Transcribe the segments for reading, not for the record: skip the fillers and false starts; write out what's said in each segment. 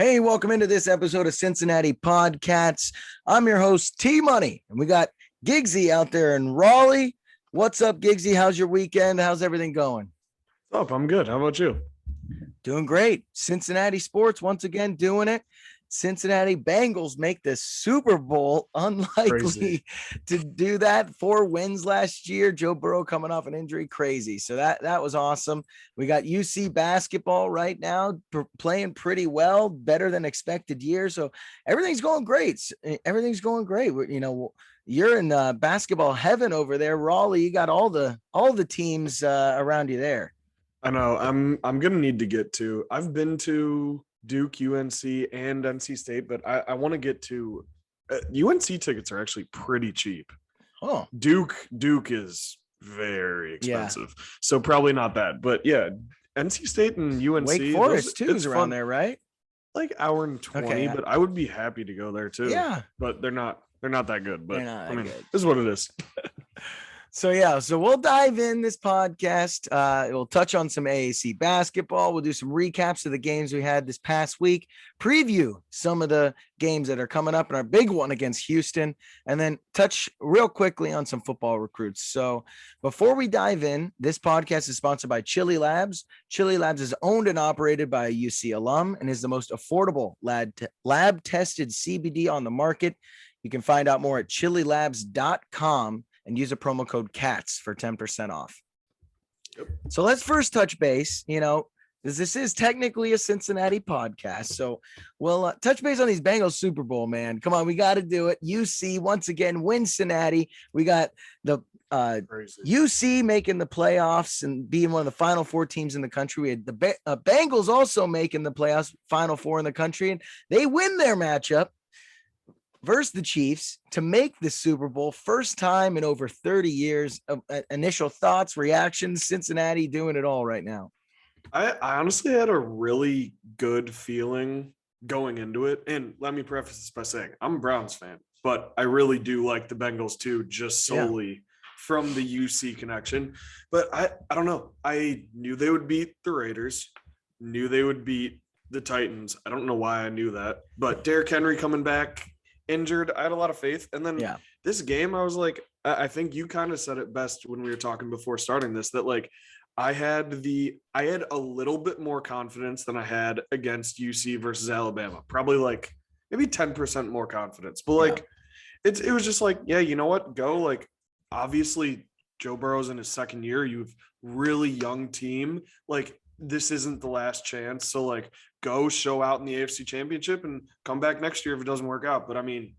Hey, welcome into this episode of Cincinnati Podcasts. I'm your host, T Money, and we got Giggsy out there in Raleigh. What's up, Giggsy? How's your weekend? How's everything going? What's up? I'm good. How about you? Doing great. Cincinnati sports once again doing it. Cincinnati Bengals make the Super Bowl. Unlikely Crazy. to do that. 4 wins last year. Joe Burrow coming off an injury. Crazy. So that was awesome. We got UC basketball right now playing pretty well, better than expected year. So everything's going great. Everything's going great. You know, you're in basketball heaven over there, Raleigh. You got all the teams around you there. I know. I'm gonna need to get to. I've been to Duke, UNC, and NC State, but I want to get to UNC tickets are actually pretty cheap. Oh, Duke is very expensive, yeah. So probably not that. But yeah, NC State and UNC, Wake Forest too is around fun. there, right? Like hour and 20, Okay, but I would be happy to go there too. Yeah, but they're not that good. But I mean, good. this is what it is. So we'll dive in this podcast. We'll touch on some AAC basketball. We'll do some recaps of the games we had this past week, preview some of the games that are coming up in our big one against Houston, and then touch real quickly on some football recruits. So before we dive in, this podcast is sponsored by Chili Labs. Chili Labs is owned and operated by a UC alum and is the most affordable lab-tested CBD on the market. You can find out more at chililabs.com. and use a promo code CATS for 10% off. Yep. So let's first touch base, because this is technically a Cincinnati podcast. So we'll touch base on these Bengals Super Bowl, man. Come on, we got to do it. UC once again wins Cincinnati. We got the UC making the playoffs and being one of the final 4 teams in the country. We had the Bengals also making the playoffs, final 4 in the country, and they win their matchup versus the Chiefs to make the Super Bowl. First time in over 30 years. Initial thoughts, reactions, Cincinnati doing it all right now. I honestly had a really good feeling going into it. And let me preface this by saying I'm a Browns fan, but I really do like the Bengals too, just solely from the UC connection. But I don't know. I knew they would beat the Raiders, knew they would beat the Titans. I don't know why I knew that, but Derrick Henry coming back injured, I had a lot of faith. And then this game, I was like, I think you kind of said it best when we were talking before starting this, that like I had a little bit more confidence than I had against UC versus Alabama, probably like maybe 10% more confidence, but like it was just like, yeah, you know what, go. Like obviously Joe Burrow's in his second year, you've really young team, like this isn't the last chance. So like go show out in the AFC Championship and come back next year if it doesn't work out. But I mean,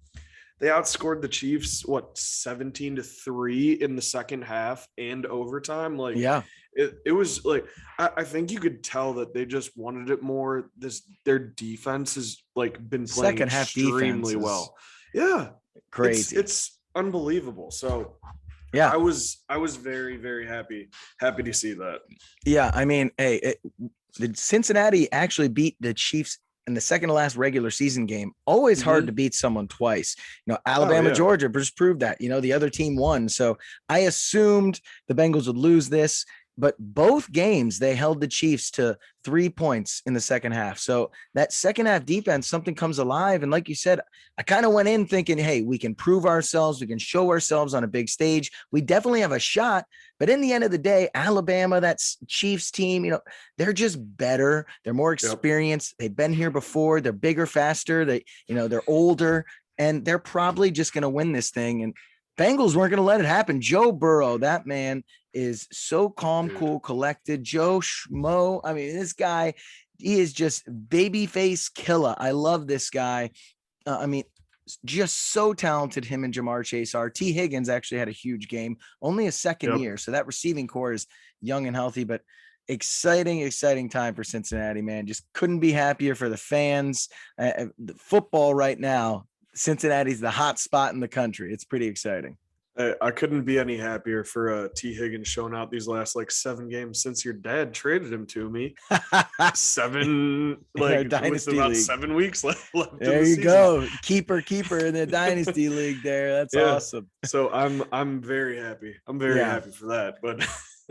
they outscored the Chiefs 17-3 in the second half and overtime. Like it was like I think you could tell that they just wanted it more. Their defense has like been playing second half extremely well. Yeah, crazy. It's unbelievable. So yeah, I was very, very happy to see that. Yeah, I mean, the Cincinnati actually beat the Chiefs in the second to last regular season game. Always hard to beat someone twice. Alabama, Georgia just proved that. The other team won. So I assumed the Bengals would lose this. But both games, they held the Chiefs to 3 points in the second half. So that second half defense, something comes alive. And like you said, I kind of went in thinking, hey, we can prove ourselves. We can show ourselves on a big stage. We definitely have a shot. But in the end of the day, Alabama, that's Chiefs team, they're just better. They're more experienced. They've been here before. They're bigger, faster. They're older. And they're probably just going to win this thing. And Bengals weren't going to let it happen. Joe Burrow, that man is so calm, cool, collected. Joe Schmo. I mean, this guy, he is just babyface killer. I love this guy. Just so talented. Him and Jamar Chase are. T. Higgins actually had a huge game, only a second year. So that receiving core is young and healthy, but exciting time for Cincinnati, man. Just couldn't be happier for the fans. The football right now, Cincinnati's the hot spot in the country. It's pretty exciting. I couldn't be any happier for T. Higgins showing out these last 7 games since your dad traded him to me. 7 with about 7 weeks left. There you go, keeper in the dynasty league. There, that's awesome. So I'm very happy. I'm very happy for that. But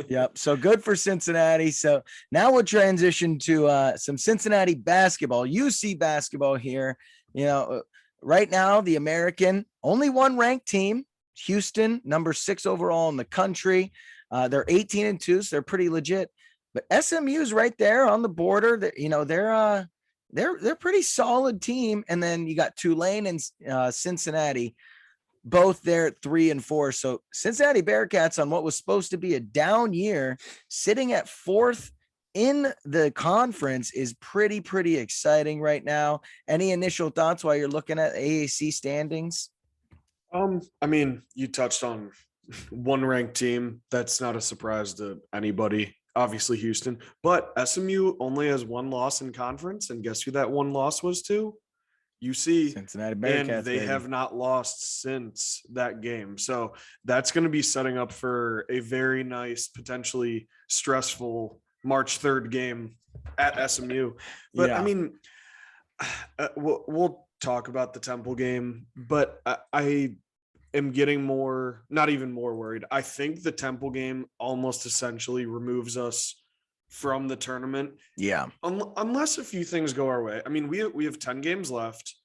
Yep. So good for Cincinnati. So now we'll transition to some Cincinnati basketball, UC basketball here. Right now, the American, only one ranked team, Houston, number 6 overall in the country. They're 18-2, so they're pretty legit. But SMU's right there on the border. They're pretty solid team. And then you got Tulane and Cincinnati, both there at 3-4. So Cincinnati Bearcats, on what was supposed to be a down year, sitting at 4th in the conference, is pretty exciting right now. Any initial thoughts while you're looking at AAC standings? I mean, you touched on one ranked team. That's not a surprise to anybody. Obviously Houston, but SMU only has one loss in conference. And guess who that one loss was to? UC. Cincinnati Bearcats, and they baby. have not lost since that game. So that's going to be setting up for a very nice, potentially stressful March 3rd game at SMU. But I mean, we'll talk about the Temple game, but I am getting not even more worried. I think the Temple game almost essentially removes us from the tournament. Yeah. Unless a few things go our way. I mean, we have 10 games left.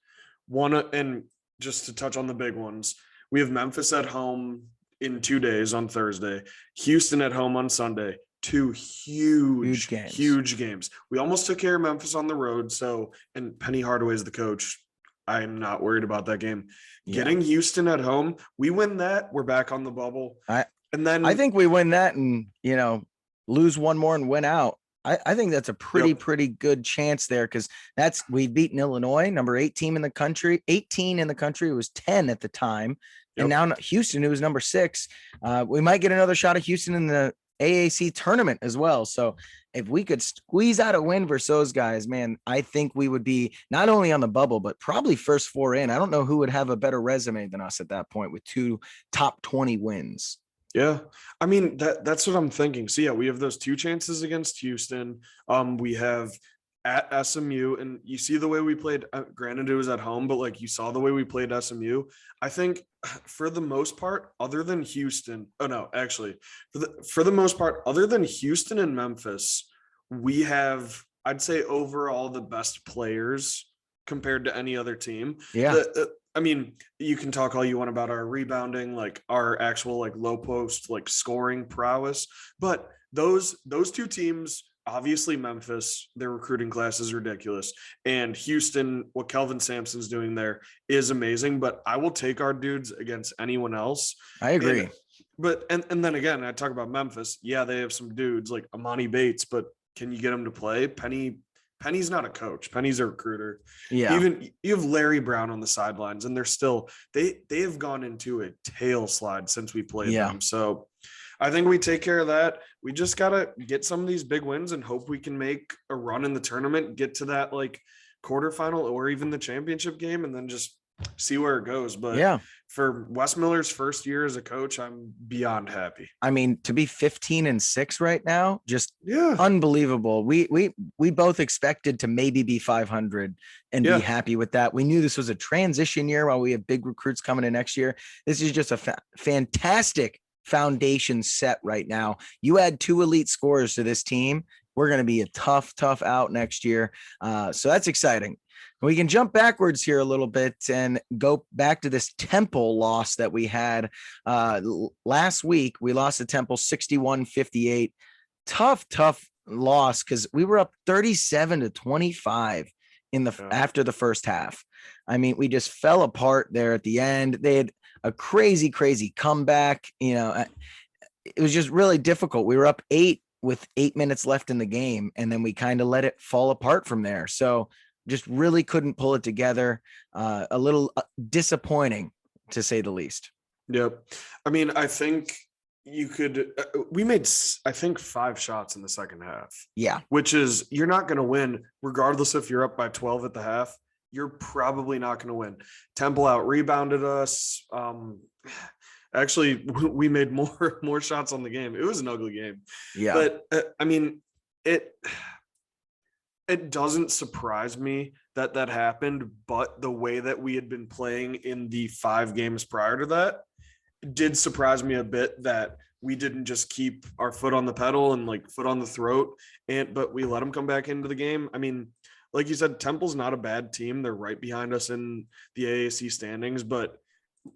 And just to touch on the big ones, we have Memphis at home in 2 days on Thursday, Houston at home on Sunday. 2 huge games. We almost took care of Memphis on the road. So, and Penny Hardaway is the coach. I'm not worried about that game. Getting Houston at home, we win that, we're back on the bubble. I think we win that and, lose one more and win out. I think that's a pretty good chance there, because we've beaten Illinois, number 8 team in the country, 18 in the country. It was 10 at the time. And now Houston, who was number 6. We might get another shot at Houston in the AAC tournament as well. So if we could squeeze out a win versus those guys, man, I think we would be not only on the bubble, but probably first 4 in. I don't know who would have a better resume than us at that point with 2 top 20 wins. Yeah. I mean, that's what I'm thinking. So yeah, we have those 2 chances against Houston. We have at SMU, and you see the way we played, granted it was at home, but like you saw the way we played SMU. I think for the most part, other than Houston, for the most part, other than Houston and Memphis, we have, I'd say overall, the best players compared to any other team. Yeah. I mean, you can talk all you want about our rebounding, like our actual like low post, like scoring prowess, but those 2 teams, obviously Memphis, their recruiting class is ridiculous, and Houston, what Kelvin Sampson's doing there is amazing, but I will take our dudes against anyone else. I agree. And then again, I talk about Memphis. Yeah, they have some dudes like Amani Bates, but can you get them to play? Penny's not a coach. Penny's a recruiter. Yeah. Even you have Larry Brown on the sidelines, and they're still they have gone into a tail slide since we played them. So I think we take care of that. We just gotta get some of these big wins and hope we can make a run in the tournament, get to that like quarterfinal or even the championship game, and then just see where it goes. But for Wes Miller's first year as a coach, I'm beyond happy. I mean, to be 15-6 right now, just unbelievable. We both expected to maybe be 500 and be happy with that. We knew this was a transition year while we have big recruits coming in next year. This is just a fantastic foundation set right now. You add 2 elite scorers to this team, we're going to be a tough out next year. So that's exciting. We can jump backwards here a little bit and go back to this Temple loss that we had last week. We lost to Temple 61-58. Tough loss because we were up 37-25 after the first half. I mean, we just fell apart there at the end. They had a crazy comeback. It was just really difficult. We were up 8 with 8 minutes left in the game, and then we kind of let it fall apart from there. So just really couldn't pull it together. A little disappointing, to say the least. Yep. I mean, I think we made, I think 5 shots in the second half. Yeah. Which is, you're not going to win, regardless if you're up by 12 at the half. You're probably not going to win. Temple out rebounded us. Actually, we made more shots on the game. It was an ugly game. Yeah. But I mean, it doesn't surprise me that happened, but the way that we had been playing in the 5 games prior to that did surprise me a bit, that we didn't just keep our foot on the pedal and like foot on the throat, but we let them come back into the game. I mean, like you said, Temple's not a bad team. They're right behind us in the AAC standings, but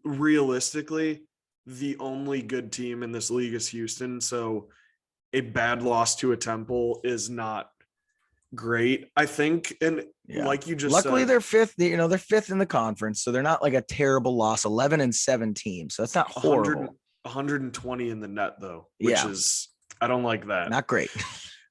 realistically, the only good team in this league is Houston. So a bad loss to a Temple is not great, I think. And like you just luckily said, they're fifth, they're fifth in the conference. So they're not like a terrible loss, 11-17. So that's not horrible. 120 in the net though, which is, I don't like that. Not great.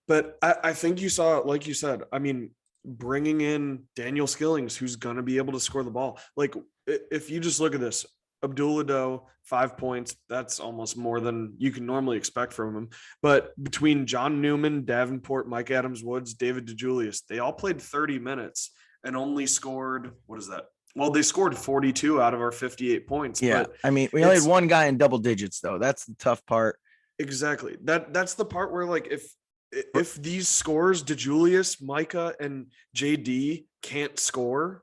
But I think you saw, like you said, I mean, bringing in Daniel Skillings, who's going to be able to score the ball. Like if you just look at this, Abdul Ado, 5 points. That's almost more than you can normally expect from him. But between John Newman, Davenport, Mike Adams-Woods, David DeJulius, they all played 30 minutes and only scored, what is that? Well, they scored 42 out of our 58 points. Yeah. But I mean, we only had one guy in double digits though. That's the tough part. Exactly. That's the part where like if these scores, DeJulius, Micah, and JD can't score,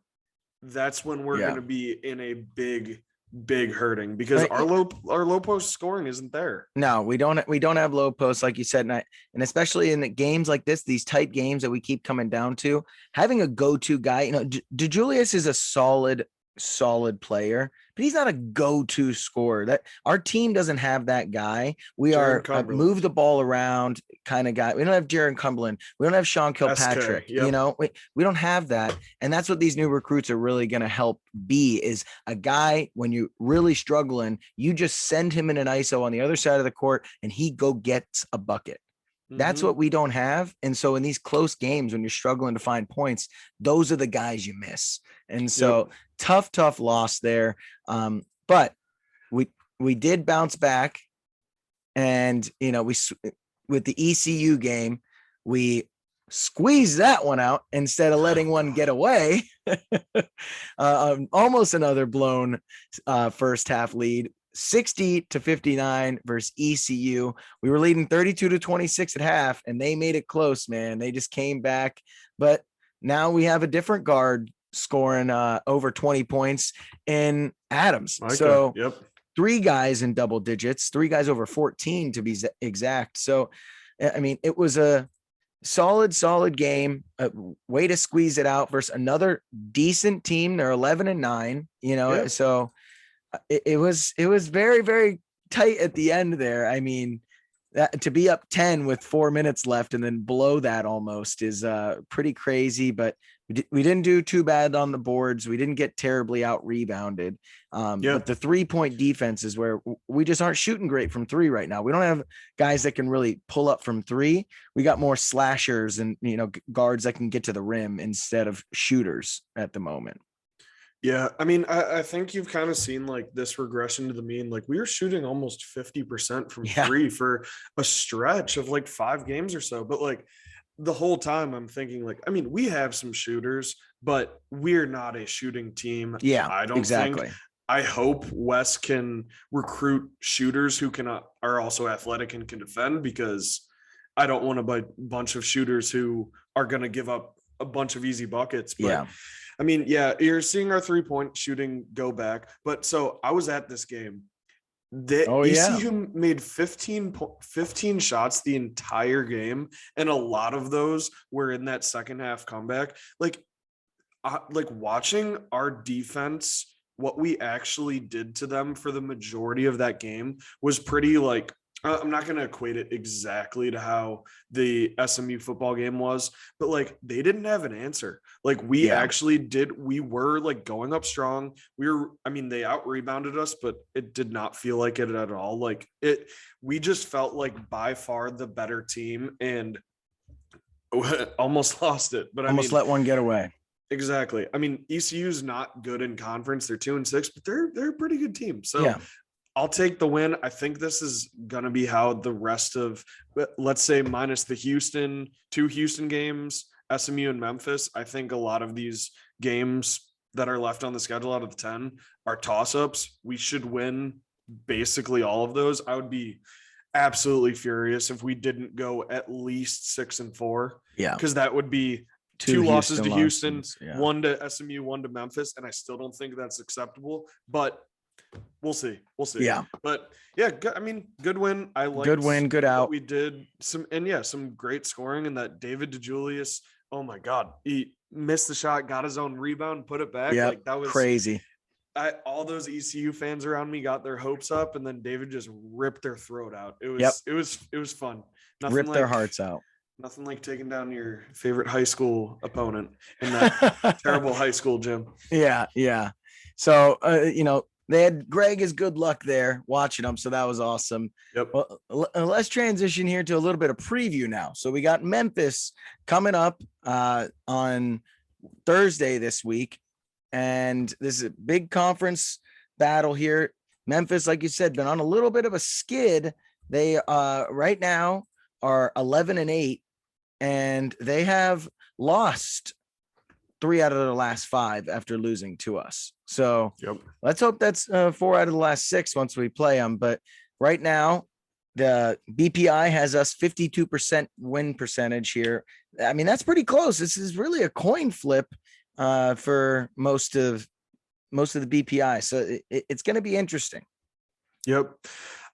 that's when we're going to be in a big hurting, because our low post scoring isn't there. No, we don't have low posts, like you said, and especially in the games like this, these tight games that we keep coming down to, having a go-to guy. DeJulius is a solid player, but he's not a go-to scorer. That our team doesn't have that guy. We are a move the ball around kind of guy. We don't have Jaron Cumberland. We don't have Sean Kilpatrick. Yep. We don't have that. And that's what these new recruits are really going to help be, is a guy when you're really struggling, you just send him in an ISO on the other side of the court and he go gets a bucket. That's what we don't have. And so in these close games, when you're struggling to find points, those are the guys you miss. And so tough loss there. But we did bounce back, and, with the ECU game, we squeezed that one out instead of letting one get away. Almost another blown first half lead. 60-59 versus ECU. We were leading 32-26 at half, and they made it close, man. They just came back. But now we have a different guard scoring over 20 points in Adams. Okay. So 3 guys in double digits, 3 guys over 14 to be exact. So, I mean, it was a solid game, a way to squeeze it out versus another decent team. They're 11-9, so it was very, very tight at the end there. I mean, to be up 10 with 4 minutes left and then blow that almost is pretty crazy, but we didn't do too bad on the boards. We didn't get terribly out rebounded. But the 3-point defense is where we just aren't shooting great from 3 right now. We don't have guys that can really pull up from 3. We got more slashers and, guards that can get to the rim instead of shooters at the moment. Yeah, I mean, I think you've kind of seen like this regression to the mean. Like we were shooting almost 50% from 3 for a stretch of like 5 games or so. But like the whole time I'm thinking like, I mean, we have some shooters, but we're not a shooting team. Yeah, I don't think. I hope Wes can recruit shooters who are also athletic and can defend, because I don't want a bunch of shooters who are going to give up a bunch of easy buckets. But I mean, you're seeing our 3-point shooting go back. But so I was at this game. ECU made 15 shots the entire game, and a lot of those were in that second half comeback. Like watching our defense, what we actually did to them for the majority of that game was pretty like, I'm not going to equate it exactly to how the SMU football game was, but like they didn't have an answer. Like we actually did. We were like going up strong. They out rebounded us, but it did not feel like it at all. Like we just felt like by far the better team, and almost lost it, but almost let one get away. Exactly. I mean, ECU's not good in conference. They're 2-6, but they're a pretty good team. So I'll take the win. I think this is going to be how the rest of, let's say, minus the 2 Houston games, SMU and Memphis. I think a lot of these games that are left on the schedule out of the 10 are toss-ups. We should win basically all of those. I would be absolutely furious if we didn't go at least 6-4. Yeah. Because that would be 2 losses to Houston, 1 to SMU, 1 to Memphis. And I still don't think that's acceptable. But We'll see. We'll see. Yeah. But yeah, I mean, good win. I liked good win, good out. we did some great scoring, and that David DeJulius. Oh my God, he missed the shot, got his own rebound, put it back. Yep. Like that was crazy. All those ECU fans around me got their hopes up, and then David just ripped their throat out. It was fun. Nothing ripped their hearts out. Nothing like taking down your favorite high school opponent in that terrible high school gym. Yeah, yeah. So they had Greg is good luck there watching them, so that was awesome. Yep. Well, let's transition here to a little bit of preview now. So we got Memphis coming up on Thursday this week, and this is a big conference battle here. Memphis, like you said, been on a little bit of a skid. They right now are 11-8, and they have lost 3 out of the last 5 after losing to us. So let's hope that's 4 out of the last 6 once we play them. But right now, the BPI has us 52% win percentage here. I mean, that's pretty close. This is really a coin flip for most of the BPI. So it's going to be interesting. Yep.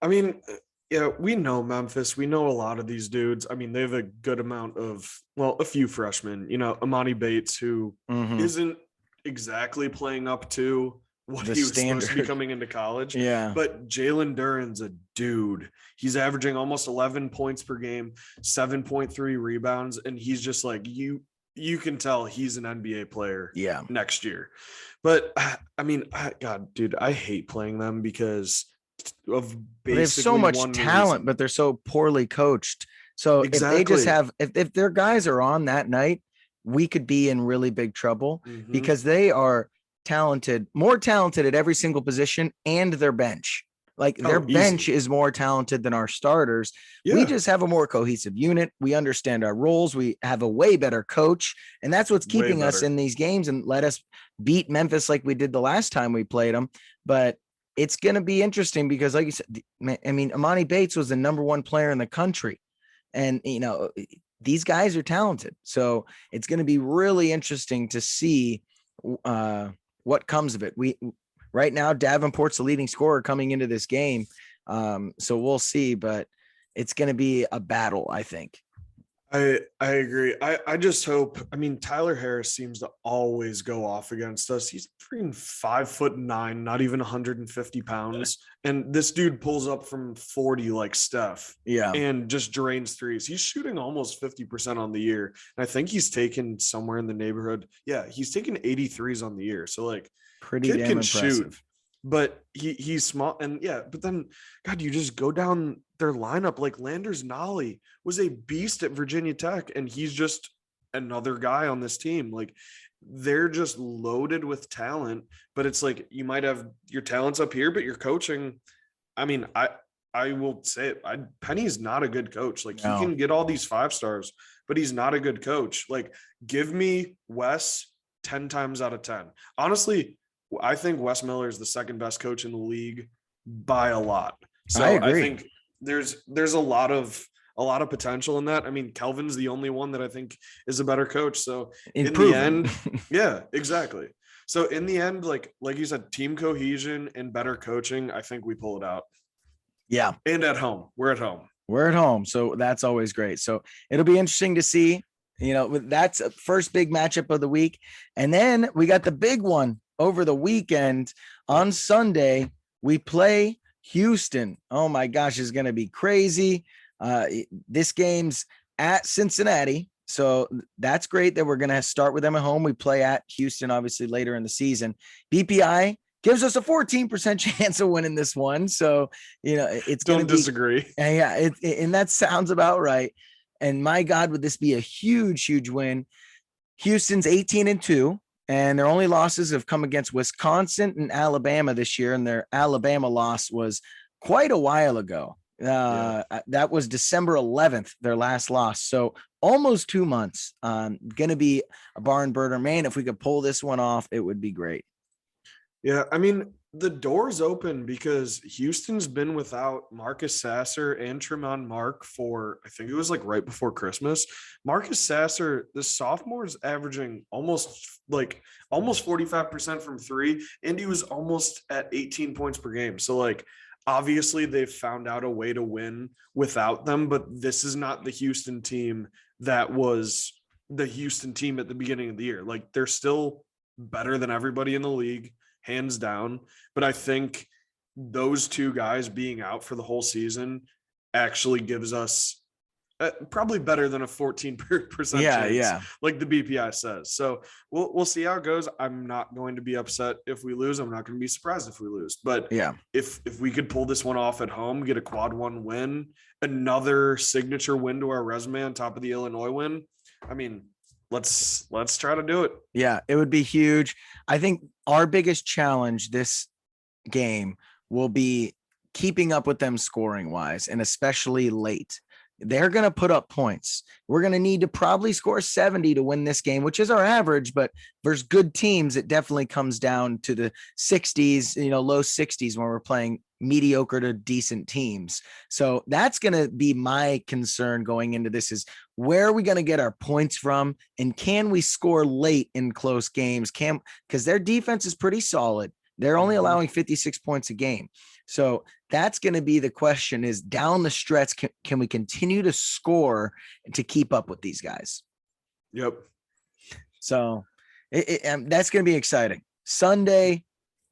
I mean, yeah, we know Memphis. We know a lot of these dudes. I mean, they have a good amount of, a few freshmen, Amani Bates, who isn't exactly playing up to what he was supposed to be coming into college. Yeah. But Jalen Duren's a dude. He's averaging almost 11 points per game, 7.3 rebounds. And he's just like, you can tell he's an NBA player next year. But I mean, God, dude, I hate playing them because of basically they have so much talent, but they're so poorly coached. So if they just have, if their guys are on that night, we could be in really big trouble because they are talented, more talented at every single position, and their bench. Like their bench is more talented than our starters. Yeah. We just have a more cohesive unit. We understand our roles. We have a way better coach, and that's what's keeping us in these games and let us beat Memphis like we did the last time we played them. But it's going to be interesting because, like you said, I mean, Amani Bates was the number 1 player in the country, and these guys are talented. So it's going to be really interesting to see what comes of it. Right now, Davenport's the leading scorer coming into this game. So we'll see, but it's going to be a battle, I think. I agree. I just hope, I mean, Tyler Harris seems to always go off against us. He's freaking 5'9", not even 150 pounds. And this dude pulls up from 40 like Steph. Yeah. And just drains threes. He's shooting almost 50% on the year. And I think he's taken somewhere in the neighborhood. Yeah, he's taken 83s on the year. So like pretty damn impressive. Shoot, but he's small. And but then God, you just go down their lineup. Like Landers Nolly was a beast at Virginia Tech, and he's just another guy on this team. Like they're just loaded with talent, but it's like you might have your talents up here, but your coaching. I mean, I will say it. Penny's not a good coach. Like he can get all these 5 stars, but he's not a good coach. Like give me Wes 10 times out of 10. Honestly, I think Wes Miller is the second best coach in the league by a lot. So I think there's a lot of potential in that. I mean, Kelvin's the only one that I think is a better coach. So in the end, yeah, exactly. So in the end, like you said, team cohesion and better coaching, I think we pull it out. Yeah. And at home. We're at home. We're at home. So that's always great. So it'll be interesting to see, that's a first big matchup of the week. And then we got the big one over the weekend. On Sunday, we play Houston. Oh my gosh, it's going to be crazy. This game's at Cincinnati. So that's great that we're going to start with them at home. We play at Houston, obviously, later in the season. BPI gives us a 14% chance of winning this one. So, it's going to be. Don't disagree. Yeah, and that sounds about right. And my God, would this be a huge, huge win? Houston's 18-2. And their only losses have come against Wisconsin and Alabama this year. And their Alabama loss was quite a while ago. That was December 11th, their last loss. So almost 2 months. Going to be a barn burner, man. If we could pull this one off, it would be great. Yeah. I mean, the door's open because Houston's been without Marcus Sasser and Tremont Mark for, I think it was like right before Christmas. Marcus Sasser, the sophomore, is averaging almost 45% from three, and he was almost at 18 points per game. So like, obviously they've found out a way to win without them, but this is not the Houston team that was the Houston team at the beginning of the year. Like, they're still better than everybody in the league, hands down. But I think those two guys being out for the whole season actually gives us probably better than a 14% chance, like the BPI says. So we'll see how it goes. I'm not going to be upset if we lose. I'm not going to be surprised if we lose. But if we could pull this one off at home, get a quad one win, another signature win to our resume on top of the Illinois win, I mean, let's try to do it. Yeah, it would be huge. I think our biggest challenge this game will be keeping up with them scoring wise, and especially late. They're going to put up points. We're going to need to probably score 70 to win this game, which is our average, but versus good teams, it definitely comes down to the 60s, low 60s when we're playing mediocre to decent teams. So that's going to be my concern going into this, is where are we going to get our points from? And can we score late in close games? Because their defense is pretty solid. They're only allowing 56 points a game. So that's going to be the question, is down the stretch, can we continue to score to keep up with these guys? Yep. So that's going to be exciting. Sunday,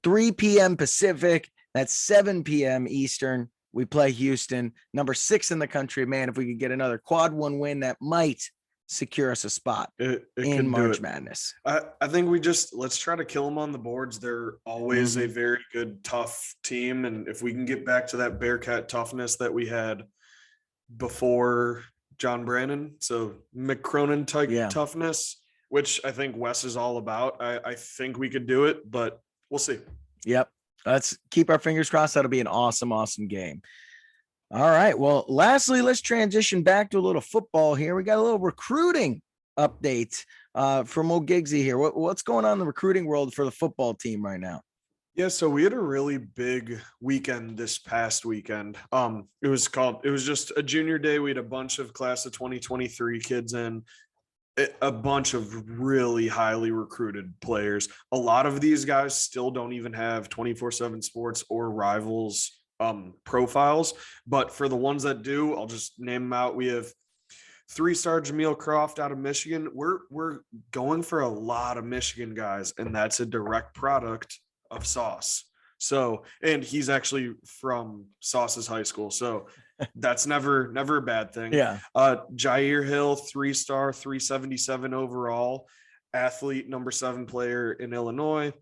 3 p.m. Pacific. That's 7 p.m. Eastern. We play Houston, number 6 in the country. Man, if we could get another quad one win, that might secure us a spot in March Madness. I think let's try to kill them on the boards. They're always a very good, tough team. And if we can get back to that Bearcat toughness that we had before John Brannon, so McCronin type toughness, which I think Wes is all about, I think we could do it, but we'll see. Yep. Let's keep our fingers crossed. That'll be an awesome, awesome game. All right. Well, lastly, let's transition back to a little football here. We got a little recruiting update from old Giggsy here. What's going on in the recruiting world for the football team right now? Yeah, so we had a really big weekend this past weekend. It was just a junior day. We had a bunch of class of 2023 kids in, a bunch of really highly recruited players. A lot of these guys still don't even have 24/7 Sports or Rivals profiles, but for the ones that do, I'll just name them out. We have 3-star Jameel Croft out of Michigan. We're going for a lot of Michigan guys, and that's a direct product of Sauce. So, and he's actually from Sauce's high school, so that's never a bad thing. Yeah. Jair Hill, 3-star, 377 overall, athlete, number 7 player in Illinois.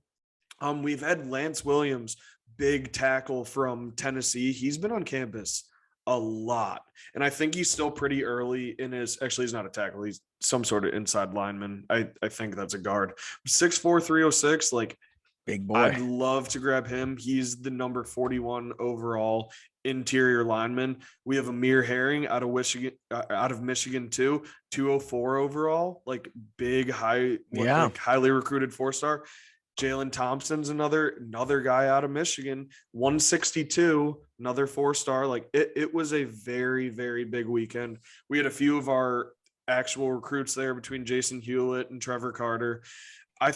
We've had Lance Williams, big tackle from Tennessee. He's been on campus a lot, and I think he's still pretty early in his. Actually, he's not a tackle. He's some sort of inside lineman. I think that's a guard. 6'4", 306. Like, big boy. I'd love to grab him. He's the number 41 overall interior lineman. We have Amir Herring out of Michigan too, 204 overall. Like, big, highly recruited 4-star. Jalen Thompson's another guy out of Michigan, 162, another 4-star. Like, it was a very, very big weekend. We had a few of our actual recruits there between Jason Hewlett and Trevor Carter. I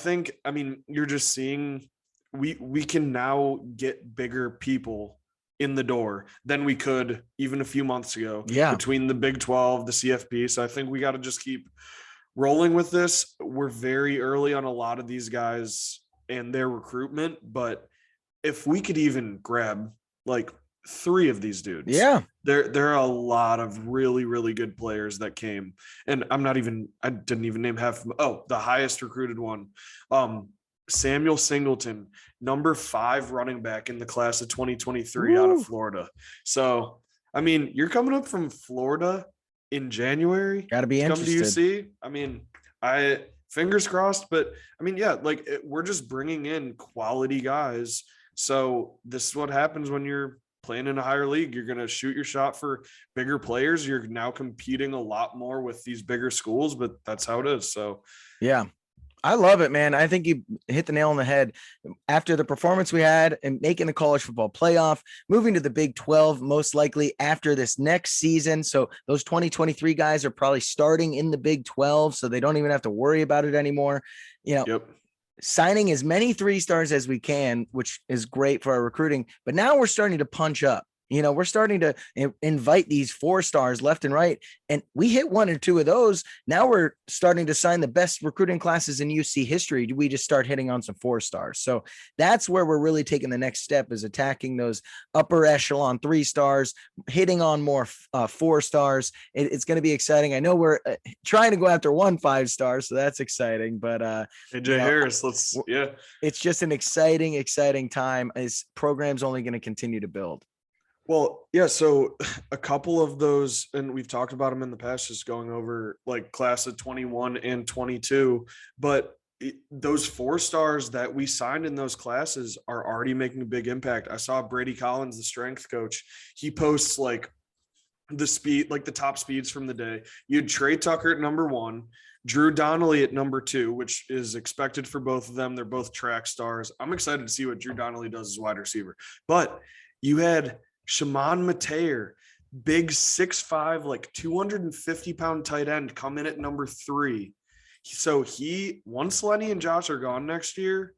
mean, you're just seeing we can now get bigger people in the door than we could even a few months ago. Yeah. Between the Big 12, the CFP. So I think we got to just keep rolling with this. We're very early on a lot of these guys and their recruitment, but if we could even grab like 3 of these dudes, there are a lot of really, really good players that came, and I didn't even name half of them. Oh, the highest recruited one, Samuel Singleton, number 5 running back in the class of 2023 out of Florida. So, I mean, you're coming up from Florida in January. Got to be interested. Come to UC. I mean, fingers crossed, but I mean, we're just bringing in quality guys. So this is what happens when you're playing in a higher league. You're going to shoot your shot for bigger players. You're now competing a lot more with these bigger schools, but that's how it is. So, yeah. I love it, man. I think you hit the nail on the head. After the performance we had and making the college football playoff, moving to the Big 12, most likely after this next season. So those 2023 guys are probably starting in the Big 12, so they don't even have to worry about it anymore. Yep. Signing as many 3-stars as we can, which is great for our recruiting. But now we're starting to punch up. We're starting to invite these 4-stars left and right. And we hit 1 or 2 of those. Now we're starting to sign the best recruiting classes in UC history. We just start hitting on some 4-stars. So that's where we're really taking the next step, is attacking those upper echelon 3-stars, hitting on more 4-stars. It's going to be exciting. I know we're trying to go after 1 5-star, so that's exciting. But AJ Harris, it's just an exciting time. This program's only going to continue to build. Well, yeah. So a couple of those, and we've talked about them in the past, just going over like class of 21 and 22, but those 4-stars that we signed in those classes are already making a big impact. I saw Brady Collins, the strength coach, he posts like the speed, like the top speeds from the day. You had Trey Tucker at number 1, Drew Donnelly at number 2, which is expected for both of them. They're both track stars. I'm excited to see what Drew Donnelly does as wide receiver. But you had Shimon Mateer, big 6'5", like 250-pound tight end, come in at number 3. So once Lenny and Josh are gone next year,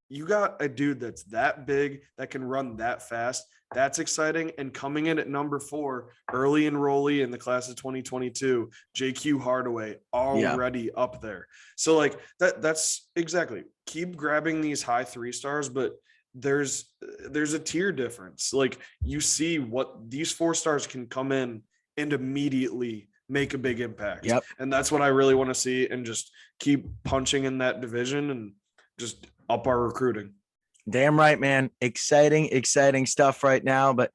you got a dude that's that big, that can run that fast. That's exciting. And coming in at number 4, early enrollee in the class of 2022, JQ Hardaway, already up there. So like that's exactly, keep grabbing these high 3-stars, but there's a tier difference. Like you see what these 4-stars can come in and immediately make a big impact. Yep. And that's what I really want to see, and just keep punching in that division and just up our recruiting. Damn right, man. Exciting stuff right now. But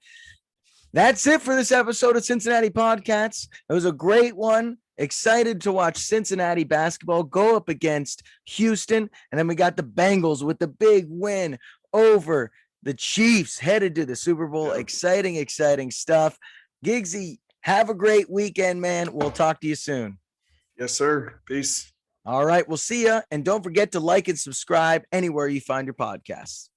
that's it for this episode of Cincinnati Podcasts. It was a great one. Excited to watch Cincinnati basketball go up against Houston. And then we got the Bengals with the big win over the Chiefs, headed to the Super Bowl. Yeah. Exciting stuff. Giggsy, have a great weekend, man. We'll talk to you soon. Yes, sir. Peace. All right, we'll see you. And don't forget to like and subscribe anywhere you find your podcasts.